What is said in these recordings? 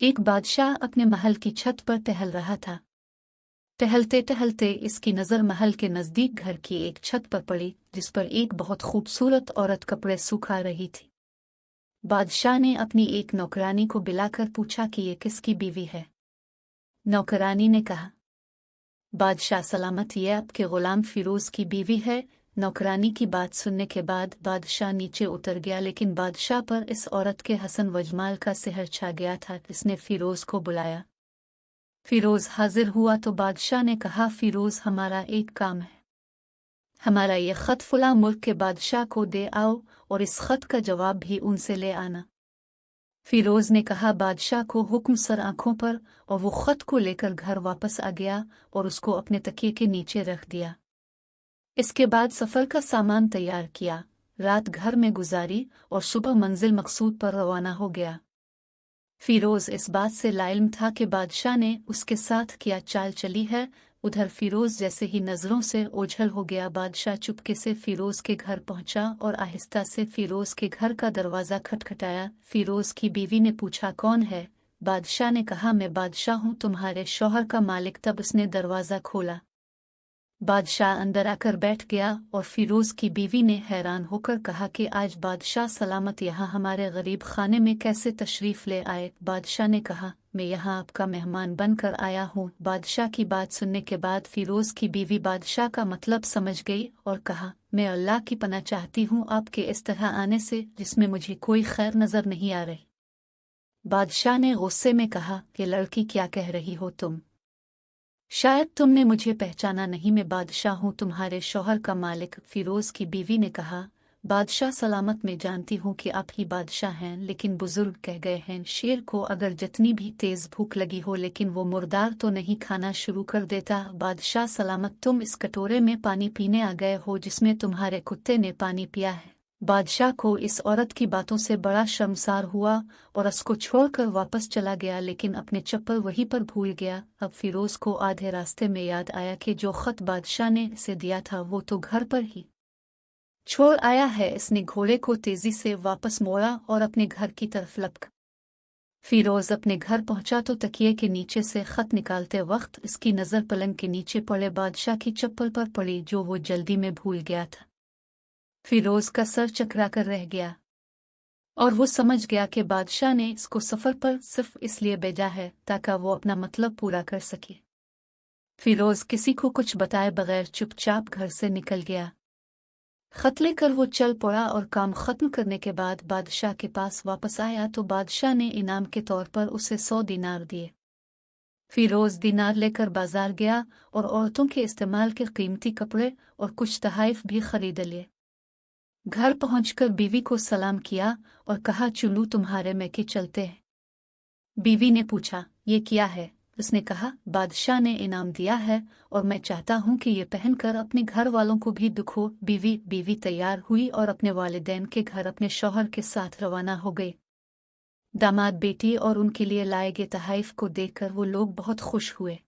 एक बादशाह अपने महल की छत पर टहल रहा था। टहलते टहलते इसकी नज़र महल के नज़दीक घर की एक छत पर पड़ी, जिस पर एक बहुत खूबसूरत औरत कपड़े सुखा रही थी। बादशाह ने अपनी एक नौकरानी को बुलाकर पूछा कि ये किसकी बीवी है। नौकरानी ने कहा, बादशाह सलामत, ये आपके गुलाम फिरोज की बीवी है। नौकरानी की बात सुनने के बाद बादशाह नीचे उतर गया, लेकिन बादशाह पर इस औरत के हसन वजमाल का सिहर छा गया था। इसने फिरोज को बुलाया। फिरोज हाजिर हुआ तो बादशाह ने कहा, फिरोज, हमारा एक काम है। हमारा ये खत फुला मुल्क के बादशाह को दे आओ और इस खत का जवाब भी उनसे ले आना। फिरोज ने कहा, बादशाह को हुक्म सर आंखों पर, और वो खत को लेकर घर वापस आ गया और उसको अपने तकिए के नीचे रख दिया। इसके बाद सफर का सामान तैयार किया, रात घर में गुजारी और सुबह मंजिल मकसूद पर रवाना हो गया। फिरोज इस बात से लाइल्म था कि बादशाह ने उसके साथ क्या चाल चली है। उधर फिरोज जैसे ही नजरों से ओझल हो गया, बादशाह चुपके से फिरोज के घर पहुंचा और आहिस्ता से फिरोज के घर का दरवाजा खटखटाया। फिरोज की बीवी ने पूछा, कौन है? बादशाह ने कहा, मैं बादशाह हूँ, तुम्हारे शौहर का मालिक। तब उसने दरवाजा खोला। बादशाह अंदर आकर बैठ गया और फिरोज की बीवी ने हैरान होकर कहा कि आज बादशाह सलामत यहाँ हमारे गरीब खाने में कैसे तशरीफ ले आए। बादशाह ने कहा, मैं यहाँ आपका मेहमान बनकर आया हूँ। बादशाह की बात सुनने के बाद फिरोज की बीवी बादशाह का मतलब समझ गई और कहा, मैं अल्लाह की पनाह चाहती हूँ आपके इस तरह आने से, जिसमें मुझे कोई खैर नजर नहीं आ रही। बादशाह ने गुस्से में कहा कि लड़की, क्या कह रही हो तुम? शायद तुमने मुझे पहचाना नहीं, मैं बादशाह हूँ, तुम्हारे शौहर का मालिक। फिरोज की बीवी ने कहा, बादशाह सलामत, मैं जानती हूँ कि आप ही बादशाह हैं, लेकिन बुजुर्ग कह गए हैं, शेर को अगर जितनी भी तेज भूख लगी हो लेकिन वो मुर्दार तो नहीं खाना शुरू कर देता। बादशाह सलामत, तुम इस कटोरे में पानी पीने आ गए हो जिसमें तुम्हारे कुत्ते ने पानी पिया है। बादशाह को इस औरत की बातों से बड़ा शर्मसार हुआ और उसको छोड़कर वापस चला गया, लेकिन अपने चप्पल वहीं पर भूल गया। अब फिरोज को आधे रास्ते में याद आया कि जो खत बादशाह ने इसे दिया था वो तो घर पर ही छोड़ आया है। इसने घोड़े को तेजी से वापस मोड़ा और अपने घर की तरफ लपका। फिरोज अपने घर पहुंचा तो तकिए के नीचे से खत निकालते वक्त इसकी नजर पलंग के नीचे पड़े बादशाह की चप्पल पर पड़ी, जो वो जल्दी में भूल गया था। फिरोज का सर चकरा कर रह गया और वो समझ गया कि बादशाह ने इसको सफर पर सिर्फ इसलिए भेजा है ताकि वो अपना मतलब पूरा कर सके। फिरोज किसी को कुछ बताए बगैर चुपचाप घर से निकल गया। खत लेकर वो चल पड़ा और काम खत्म करने के बाद बादशाह के पास वापस आया तो बादशाह ने इनाम के तौर पर उसे 100 दिनार दिए। फिरोज दिनार लेकर बाजार गया और औरतों के इस्तेमाल के कीमती कपड़े और कुछ तहाइफ भी खरीद लिए। घर पहुंचकर बीवी को सलाम किया और कहा, चुलू तुम्हारे में के चलते हैं। बीवी ने पूछा, ये क्या है? उसने कहा, बादशाह ने इनाम दिया है और मैं चाहता हूँ कि ये पहनकर अपने घर वालों को भी दुख हो। बीवी तैयार हुई और अपने वालिदैन के घर अपने शौहर के साथ रवाना हो गई। दामाद बेटी और उनके लिए लाए गए तहाइफ को देखकर वो लोग बहुत खुश हुए।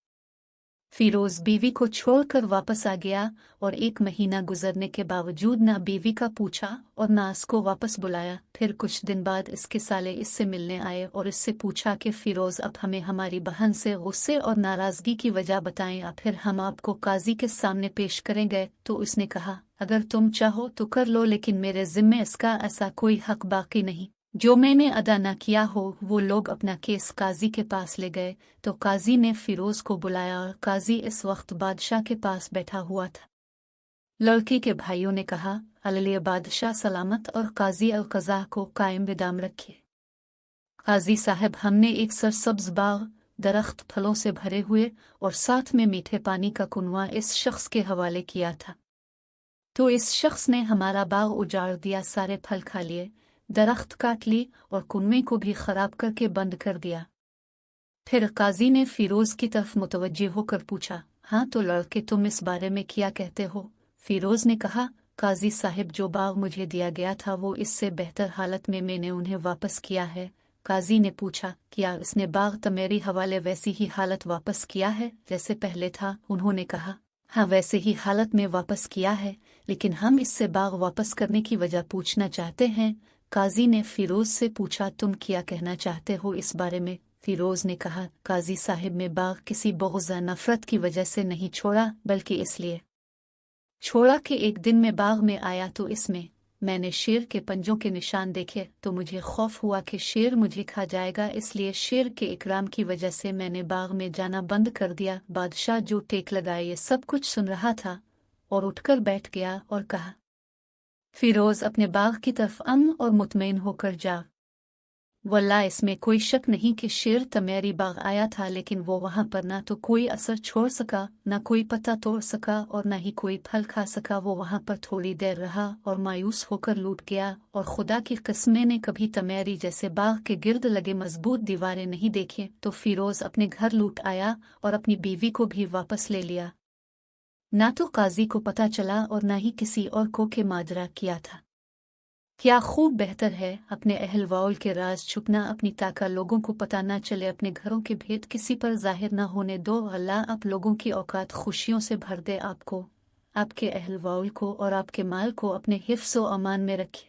फिरोज बीवी को छोड़कर वापस आ गया और 1 महीना गुजरने के बावजूद ना बीवी का पूछा और ना उसको वापस बुलाया। फिर कुछ दिन बाद इसके साले इससे मिलने आए और इससे पूछा कि फिरोज, अब हमें हमारी बहन से गुस्से और नाराजगी की वजह बताएं या फिर हम आपको काजी के सामने पेश करेंगे। तो उसने कहा, अगर तुम चाहो तो कर लो, लेकिन मेरे जिम्मे इसका ऐसा कोई हक बाकी नहीं जो मैंने अदा न किया हो। वो लोग अपना केस काजी के पास ले गए तो काजी ने फिरोज को बुलाया और काजी इस वक्त बादशाह के पास बैठा हुआ था। लड़की के भाइयों ने कहा, अल्लाह बादशाह सलामत और काजी अल-क़ज़ा को कायम विदाम रखे। काजी साहब, हमने एक सरसब्ज बाग, दरख्त फलों से भरे हुए और साथ में मीठे पानी का कुनवा इस शख्स के हवाले किया था, तो इस शख्स ने हमारा बाग उजाड़ दिया, सारे फल खा लिए, दरख्त काट ली और कुनवे को भी खराब करके बंद कर दिया। फिर काजी ने फिरोज की तरफ मुतवज्जे होकर पूछा, हाँ तो लड़के, तुम इस बारे में क्या कहते हो? फिरोज ने कहा, काजी साहिब, जो बाग मुझे दिया गया था वो इससे बेहतर हालत में मैंने उन्हें वापस किया है। काजी ने पूछा, क्या इसने बाग तुम्हारी हवाले वैसी ही हालत वापस किया है जैसे पहले था? उन्होंने कहा, हाँ वैसे ही हालत में वापस किया है, लेकिन हम इससे बाग वापस करने की वजह पूछना चाहते हैं। काजी ने फिरोज से पूछा, तुम क्या कहना चाहते हो इस बारे में? फिरोज ने कहा, काजी साहिब में बाग किसी बुग़्ज़ नफ़रत की वजह से नहीं छोड़ा, बल्कि इसलिए छोड़ा कि एक दिन मैं बाग में आया तो इसमें मैंने शेर के पंजों के निशान देखे तो मुझे खौफ हुआ कि शेर मुझे खा जाएगा, इसलिए शेर के इकराम की वजह से मैंने बाग में जाना बंद कर दिया। बादशाह जो टेक लगाए ये सब कुछ सुन रहा था और उठकर बैठ गया और कहा, फिरोज अपने बाग की तरफ अमन और मुतमईन होकर जा। वल्लाह इसमें कोई शक नहीं कि शेर तमेरी बाग आया था, लेकिन वो वहां पर ना तो कोई असर छोड़ सका, ना कोई पत्ता तोड़ सका और ना ही कोई फल खा सका। वो वहां पर थोड़ी देर रहा और मायूस होकर लौट गया, और खुदा की कसम ने कभी तमेरी जैसे बाग के गिर्द लगे मजबूत दीवारें नहीं देखे। तो फिरोज अपने घर लौट आया और अपनी बीवी को भी वापस ले लिया। ना तो काजी को पता चला और ना ही किसी और को के माजरा किया था। क्या खूब बेहतर है अपने अहलवाउल के राज छुपना, अपनी ताका लोगों को पता न चले, अपने घरों के भेद किसी पर जाहिर न होने दो। अल्लाह आप लोगों की औकात खुशियों से भर दे, आपको, आपके अहलवाउल को और आपके माल को अपने हिफ्ज़ व अमान में रखे।